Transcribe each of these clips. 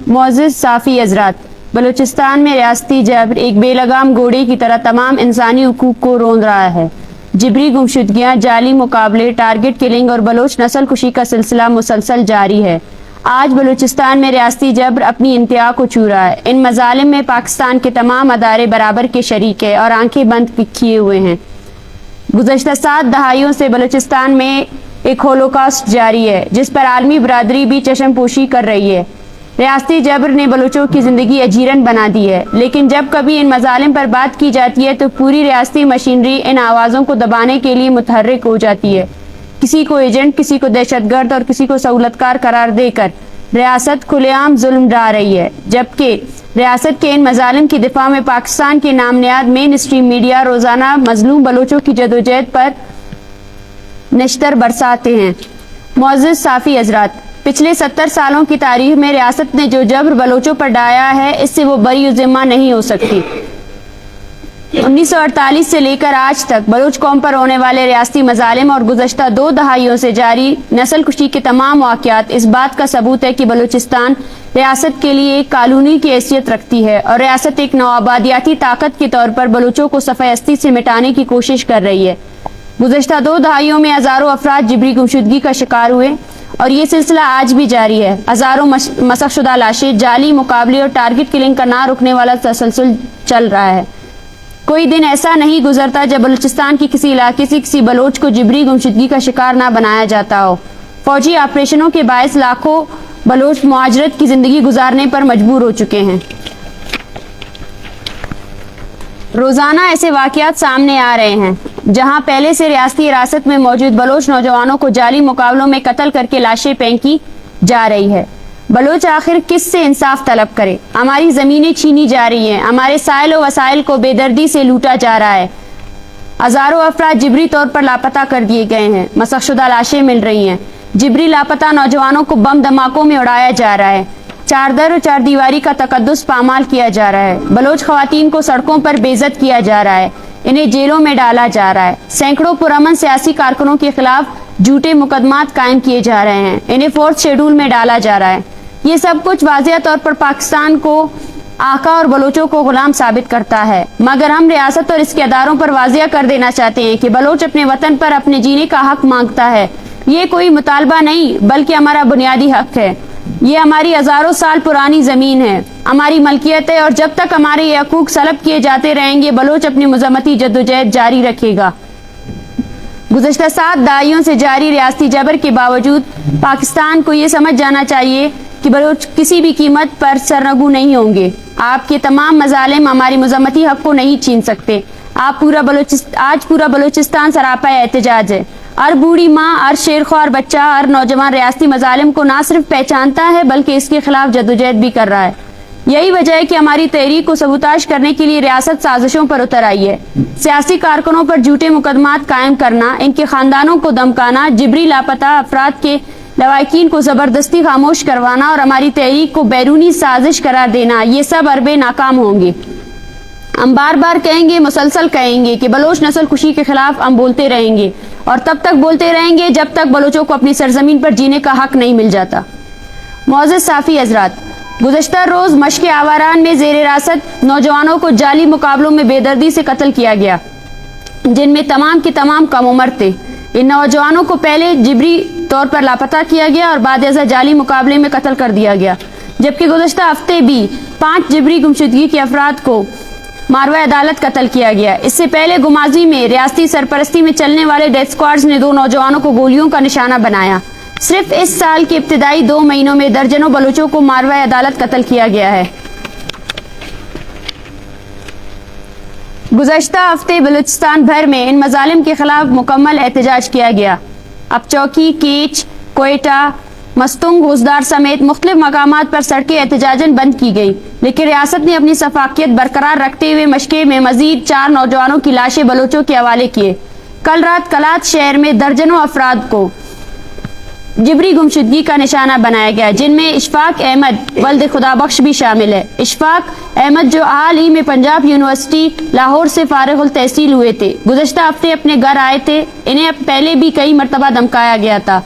معزز صافی حضرات، بلوچستان میں ریاستی جبر ایک بے لگام گھوڑے کی طرح تمام انسانی حقوق کو روند رہا ہے۔ جبری گمشدگیاں، جعلی مقابلے، ٹارگٹ کلنگ اور بلوچ نسل کشی کا سلسلہ مسلسل جاری ہے۔ آج بلوچستان میں ریاستی جبر اپنی انتہا کو چھو رہا ہے۔ ان مظالم میں پاکستان کے تمام ادارے برابر کے شریک ہیں اور آنکھیں بند کیے ہوئے ہیں۔ گزشتہ 7 دہائیوں سے بلوچستان میں ایک ہولوکاسٹ جاری ہے جس پر عالمی برادری بھی چشم پوشی کر رہی ہے۔ ریاستی جبر نے بلوچوں کی زندگی اجیرن بنا دی ہے، لیکن جب کبھی ان مظالم پر بات کی جاتی ہے تو پوری ریاستی مشینری ان آوازوں کو دبانے کے لیے متحرک ہو جاتی ہے۔ کسی کو ایجنٹ، کسی کو دہشت گرد اور کسی کو سہولتکار قرار دے کر ریاست کھلے عام ظلم ڈھا رہی ہے، جبکہ ریاست کے ان مظالم کی دفاع میں پاکستان کے نامنیاد مین اسٹریم میڈیا روزانہ مظلوم بلوچوں کی جدوجہد پر نشتر برساتے ہیں۔ معزز صافی حضرات، پچھلے 70 سالوں کی تاریخ میں ریاست نے جو جبر بلوچوں پر ڈھایا ہے، اس سے وہ بری ذمہ نہیں ہو سکتی۔ 1948 سے لے کر آج تک بلوچ قوم پر ہونے والے ریاستی مظالم اور گزشتہ 2 دہائیوں سے جاری نسل کشی کے تمام واقعات اس بات کا ثبوت ہے کہ بلوچستان ریاست کے لیے ایک کالونی کی حیثیت رکھتی ہے اور ریاست ایک نوآبادیاتی طاقت کے طور پر بلوچوں کو صفحہ ہستی سے مٹانے کی کوشش کر رہی ہے۔ گزشتہ 2 دہائیوں میں ہزاروں افراد جبری گمشدگی کا شکار ہوئے اور یہ سلسلہ آج بھی جاری ہے۔ ہزاروں مسخ شدہ لاشیں، جعلی مقابلے اور ٹارگٹ کلنگ کا نہ رکنے والا تسلسل چل رہا ہے۔ کوئی دن ایسا نہیں گزرتا جب بلوچستان کی کسی علاقے سے کسی بلوچ کو جبری گمشدگی کا شکار نہ بنایا جاتا ہو۔ فوجی آپریشنوں کے باعث لاکھوں بلوچ مہاجرت کی زندگی گزارنے پر مجبور ہو چکے ہیں۔ روزانہ ایسے واقعات سامنے آ رہے ہیں جہاں پہلے سے ریاستی حراست میں موجود بلوچ نوجوانوں کو جعلی مقابلوں میں قتل کر کے لاشیں پھینکی جا رہی ہے۔ بلوچ آخر کس سے انصاف طلب کرے؟ ہماری زمینیں چھینی جا رہی ہیں، ہمارے سائل و وسائل کو بے دردی سے لوٹا جا رہا ہے، ہزاروں افراد جبری طور پر لاپتہ کر دیے گئے ہیں، مسخ شدہ لاشیں مل رہی ہیں، جبری لاپتہ نوجوانوں کو بم دھماکوں میں اڑایا جا رہا ہے، چاردر و چار دیواری کا تقدس پامال کیا جا رہا ہے، بلوچ خواتین کو سڑکوں پر بے عزت کیا جا رہا ہے، انہیں جیلوں میں ڈالا جا رہا ہے، سینکڑوں پرامن سیاسی کارکنوں کے خلاف جھوٹے مقدمات قائم کیے جا رہے ہیں، انہیں 4تھ شیڈول میں ڈالا جا رہا ہے۔ یہ سب کچھ واضح طور پر پاکستان کو آقا اور بلوچوں کو غلام ثابت کرتا ہے، مگر ہم ریاست اور اس کے اداروں پر واضح کر دینا چاہتے ہیں کہ بلوچ اپنے وطن پر اپنے جینے کا حق مانگتا ہے۔ یہ کوئی مطالبہ نہیں بلکہ ہمارا بنیادی حق ہے۔ یہ ہماری ہزاروں سال پرانی زمین ہے، ہماری ملکیت ہے، اور جب تک ہمارے یہ حقوق سلب کیے جاتے رہیں گے بلوچ اپنی مذمتی جدوجہد جاری رکھے گا۔ گزشتہ 7 دہائیوں سے جاری ریاستی جبر کے باوجود پاکستان کو یہ سمجھ جانا چاہیے کہ بلوچ کسی بھی قیمت پر سرنگو نہیں ہوں گے۔ آپ کے تمام مظالم ہماری مذمتی حق کو نہیں چھین سکتے۔ آج پورا بلوچستان سراپا احتجاج ہے۔ ہر بوڑھی ماں، ہر شیرخوار بچہ، ہر نوجوان ریاستی مظالم کو نہ صرف پہچانتا ہے بلکہ اس کے خلاف جدوجہد بھی کر رہا ہے۔ یہی وجہ ہے کہ ہماری تحریک کو سبوتاژ کرنے کے لیے ریاست سازشوں پر اتر آئی ہے۔ سیاسی کارکنوں پر جھوٹے مقدمات قائم کرنا، ان کے خاندانوں کو دھمکانا، جبری لاپتہ افراد کے لواحقین کو زبردستی خاموش کروانا اور ہماری تحریک کو بیرونی سازش قرار دینا، یہ سب حربے ناکام ہوں گے۔ ہم بار بار کہیں گے، مسلسل کہیں گے کہ بلوچ نسل کشی کے خلاف ہم بولتے رہیں گے اور تب تک بولتے رہیں گے جب تک بلوچوں کو اپنی سرزمین پر جینے کا حق نہیں مل جاتا۔ معزز صافی حضرات، گزشتہ روز مشق آواران میں زیر حراست نوجوانوں کو جعلی مقابلوں میں بے دردی سے قتل کیا گیا، جن میں تمام کے تمام کم عمر تھے۔ ان نوجوانوں کو پہلے جبری طور پر لاپتہ کیا گیا اور بعد ازاں جعلی مقابلے میں قتل کر دیا گیا، جبکہ گزشتہ ہفتے بھی 5 جبری گمشدگی کے افراد کو ماروع عدالت قتل کیا گیا۔ اس سے پہلے گمازی میں ریاستی سرپرستی میں چلنے والے ڈیتھ اسکواڈز نے 2 نوجوانوں کو گولیوں کا نشانہ بنایا۔ صرف اس سال کے ابتدائی 2 مہینوں میں درجنوں بلوچوں کو ماروع عدالت قتل کیا گیا ہے۔ گزشتہ ہفتے بلوچستان بھر میں ان مظالم کے خلاف مکمل احتجاج کیا گیا۔ اب چوکی، کیچ، کوئٹہ، مستنگ، گوزدار سمیت مختلف مقامات پر سڑکیں احتجاجاً بند کی گئی، لیکن ریاست نے اپنی شفافیت برقرار رکھتے ہوئے مشقے میں مزید 4 نوجوانوں کی لاشیں بلوچوں کے حوالے کیے۔ کل رات کلات شہر میں درجنوں افراد کو جبری گمشدگی کا نشانہ بنایا گیا، جن میں اشفاق احمد ولد خدا بخش بھی شامل ہے۔ اشفاق احمد جو حال ہی میں پنجاب یونیورسٹی لاہور سے فارغ التحصیل ہوئے تھے، گزشتہ ہفتے اپنے گھر آئے تھے۔ انہیں پہلے بھی کئی مرتبہ دھمکایا گیا تھا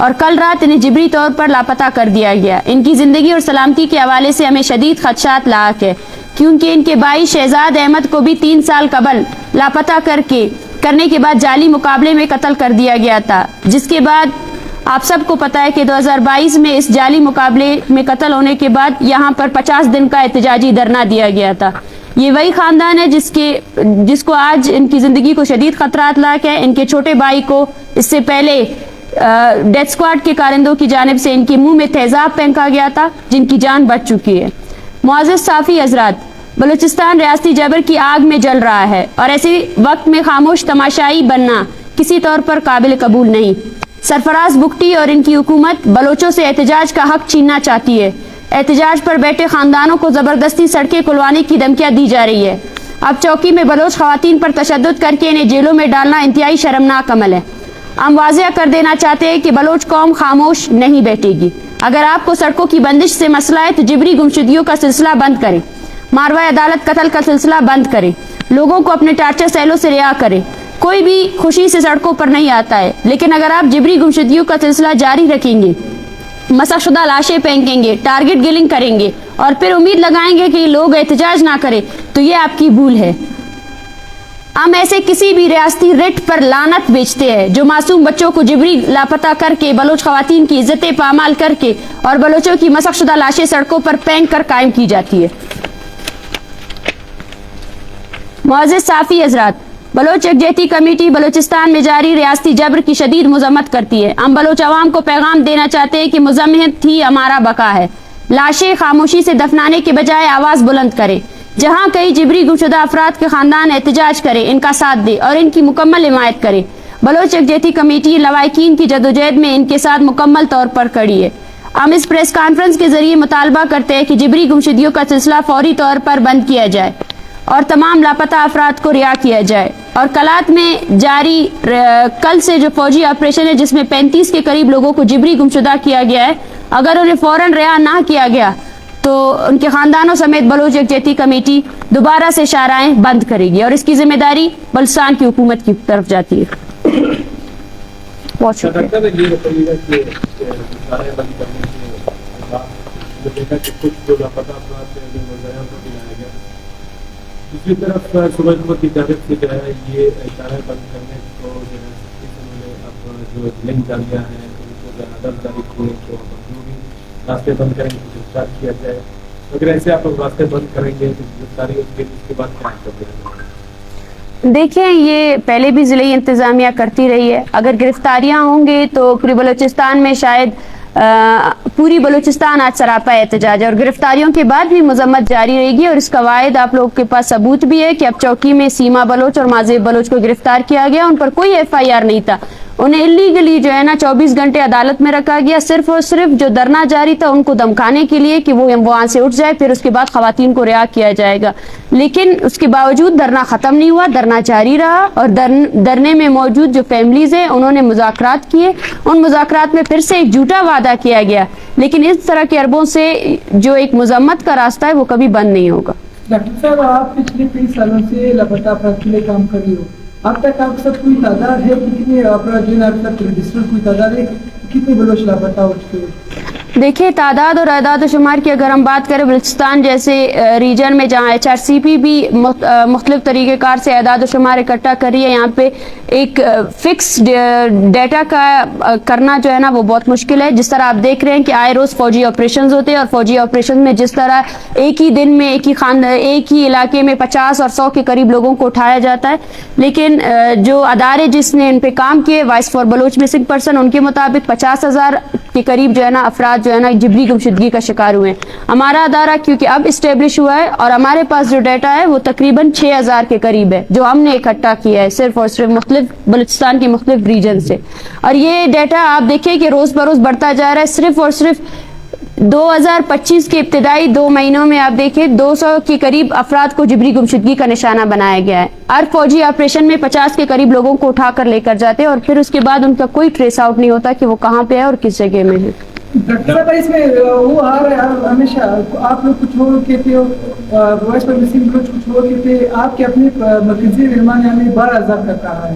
اور کل رات انہیں جبری طور پر لاپتہ کر دیا گیا. ان کی زندگی اور سلامتی کے حوالے سے ہمیں شدید خدشات لاحق ہے، کیونکہ ان کے بھائی شہزاد احمد کو بھی 3 سال قبل لاپتہ کرنے کے بعد جعلی مقابلے میں قتل کر دیا گیا تھا، جس کے بعد آپ سب کو پتا ہے کہ 2022 میں اس جعلی مقابلے میں قتل ہونے کے بعد یہاں پر 50 دن کا احتجاجی دھرنا دیا گیا تھا. یہ وہی خاندان ہے جس کو آج ان کی زندگی کو شدید خطرات لاحق ہے. ان کے چھوٹے بھائی کو اس سے پہلے ڈیتھ اسکواڈ کے کارندوں کی جانب سے ان کے منہ میں تیزاب پھینکا گیا تھا، جن کی جان بچ چکی ہے. معزز صافی حضرات، بلوچستان ریاستی جبر کی آگ میں جل رہا ہے، اور ایسے وقت میں خاموش تماشائی بننا کسی طور پر قابل قبول نہیں. سرفراز بگٹی اور ان کی حکومت بلوچوں سے احتجاج کا حق چھیننا چاہتی ہے. احتجاج پر بیٹھے خاندانوں کو زبردستی سڑکیں کھلوانے کی دھمکیاں دی جا رہی ہے. اب چوکی میں بلوچ خواتین پر تشدد کر کے انہیں جیلوں میں ڈالنا انتہائی شرمناک عمل ہے. ہم واضح کر دینا چاہتے ہیں کہ بلوچ قوم خاموش نہیں بیٹھے گی. اگر آپ کو سڑکوں کی بندش سے مسئلہ ہے تو جبری گمشدگیوں کا سلسلہ بند کریں، ماروائے عدالت قتل کا سلسلہ بند کریں، لوگوں کو اپنے ٹارچر سیلوں سے رہا کریں. کوئی بھی خوشی سے سڑکوں پر نہیں آتا ہے، لیکن اگر آپ جبری گمشدگیوں کا سلسلہ جاری رکھیں گے، مسخ شدہ لاشیں پھینکیں گے، ٹارگٹ کلنگ کریں گے اور پھر امید لگائیں گے کہ لوگ احتجاج نہ کریں، تو یہ آپ کی بھول ہے. ہم ایسے کسی بھی ریاستی رٹ پر لعنت بیچتے ہیں جو معصوم بچوں کو جبری لاپتہ کر کے، بلوچ خواتین کی عزتیں پامال کر کے اور بلوچوں کی مسخ شدہ لاشیں سڑکوں پر پھینک کر قائم کی جاتی ہے. معزز صافی حضرات، بلوچ یکجہتی کمیٹی بلوچستان میں جاری ریاستی جبر کی شدید مذمت کرتی ہے. ہم بلوچ عوام کو پیغام دینا چاہتے ہیں کہ مذمت ہی ہمارا بقا ہے. لاشیں خاموشی سے دفنانے کے بجائے آواز بلند کریں. جہاں کئی جبری گمشدہ افراد کے خاندان احتجاج کریں، ان کا ساتھ دیں اور ان کی مکمل حمایت کریں. بلوچ یکجہتی کمیٹی لواحقین کی جدوجہد میں ان کے ساتھ مکمل طور پر کھڑی ہے. ہم اس پریس کانفرنس کے ذریعے مطالبہ کرتے ہیں کہ جبری گمشدگیوں کا سلسلہ فوری طور پر بند کیا جائے اور تمام لاپتہ افراد کو رہا کیا جائے. اور کلات میں جاری کل سے جو فوجی آپریشن ہے جس میں 35 کے قریب لوگوں کو جبری گمشدہ کیا گیا ہے، اگر انہیں فوراً رہا نہ کیا گیا تو ان کے خاندانوں سمیت بلوچ یکجہتی کمیٹی دوبارہ سے شاہراہیں بند کرے گی اور اس کی ذمہ داری بلوچستان کی حکومت کی طرف جاتی ہے. بہت شکریہ. دوسری طرف سورج کو کی جانب سے جو ہے یہ اشارہ بند کرنے کو جو ہے اب جو لنک جاریاں ہیں ان کو عدالت جاری کیے تو مزدوری راستے بند کریں گے، گرفتار کیا جائے. اگر ایسے آپ لوگ راستے بند کریں گے تو گرفتاری اس کے بعد کیا کرتے ہیں؟ دیکھیں، یہ پہلے بھی ضلعی انتظامیہ کرتی رہی ہے. اگر گرفتاریاں ہوں گی تو پوری بلوچستان میں شاید پوری بلوچستان آج سراپا احتجاج ہے اور گرفتاریوں کے بعد بھی مذمت جاری رہے گی. اور اس کا واحد آپ لوگوں کے پاس ثبوت بھی ہے کہ اب چوکی میں سیما بلوچ اور مازیب بلوچ کو گرفتار کیا گیا. ان پر کوئی FIR نہیں تھا، انہیں اللیگلی جو ہے نا 24 گھنٹے عدالت میں رکھا گیا، صرف اور صرف جو دھرنا جاری تھا ان کو دمکانے کے لیے کہ وہ وہاں سے اٹھ جائے، پھر اس کے بعد خواتین کو رہا کیا جائے گا. لیکن اس کے باوجود دھرنا ختم نہیں ہوا، دھرنا جاری رہا اور دھرنے میں موجود جو فیملیز ہیں انہوں نے مذاکرات کیے. ان مذاکرات میں پھر سے ایک جھوٹا وعدہ کیا گیا، لیکن اس طرح کے اربوں سے جو ایک مذمت کا راستہ ہے وہ کبھی بند نہیں ہوگا. ڈاکٹر صاحب، آپ پچھلے کئی سالوں سے لاپتہ افراد کے لیے کام کر رہی ہو، اب تک آپ کے ساتھ کوئی تعداد ہے کہ کتنے افراد جو ہے آپ تک رجسٹر کوئی تعداد ہے کتنے بلوچ لاپتہ ہو چکے ہیں؟ دیکھیں، تعداد اور اعداد و شمار کی اگر ہم بات کریں، بلوچستان جیسے ریجن میں جہاں HRCP بھی مختلف طریقہ کار سے اعداد و شمار اکٹھا کر رہی ہے، یہاں پہ ایک فکس ڈیٹا کا کرنا جو ہے نا وہ بہت مشکل ہے. جس طرح آپ دیکھ رہے ہیں کہ آئے روز فوجی آپریشنز ہوتے ہیں اور فوجی آپریشن میں جس طرح ایک ہی دن میں ایک ہی علاقے میں 50 اور 100 کے قریب لوگوں کو اٹھایا جاتا ہے. لیکن جو ادارے جس نے ان پہ کام کیے، voice for Baloch missing person, ان کے مطابق 50,000 کے قریب جو ہے نا افراد جو ہے نا جبری گمشدگی کا شکار ہوئے ہیں. ہمارا ادارہ کیونکہ اب اسٹیبلش ہوا ہے اور ہمارے پاس جو ڈیٹا ہے وہ تقریباً 6,000 کے قریب ہے جو ہم نے اکٹھا کیا ہے صرف اور صرف مختلف بلوچستان کے مختلف ریجن سے. اور یہ ڈیٹا آپ دیکھیں کہ روز بروز بڑھتا جا رہا ہے. صرف اور صرف 2025 کے ابتدائی 2 مہینوں میں آپ دیکھیں 200 کے قریب افراد کو جبری گمشدگی کا نشانہ بنایا گیا ہے. ہر فوجی آپریشن میں 50 کے قریب لوگوں کو اٹھا کر لے کر جاتے ہیں اور پھر اس کے بعد ان کا کوئی ٹریس آؤٹ نہیں ہوتا کہ وہ کہاں پہ ہے اور کس جگہ میں ہے. ڈاکٹر صاحب، اس میں وہ آ رہا ہے ہمیشہ آپ لوگ کچھ اور کہتے ہو، وائس پر مسنگ بلوچ کچھ اور کہتے ہیں، آپ کے اپنے مرکزی رحمان یہاں میں 12,000 تک رہا ہے.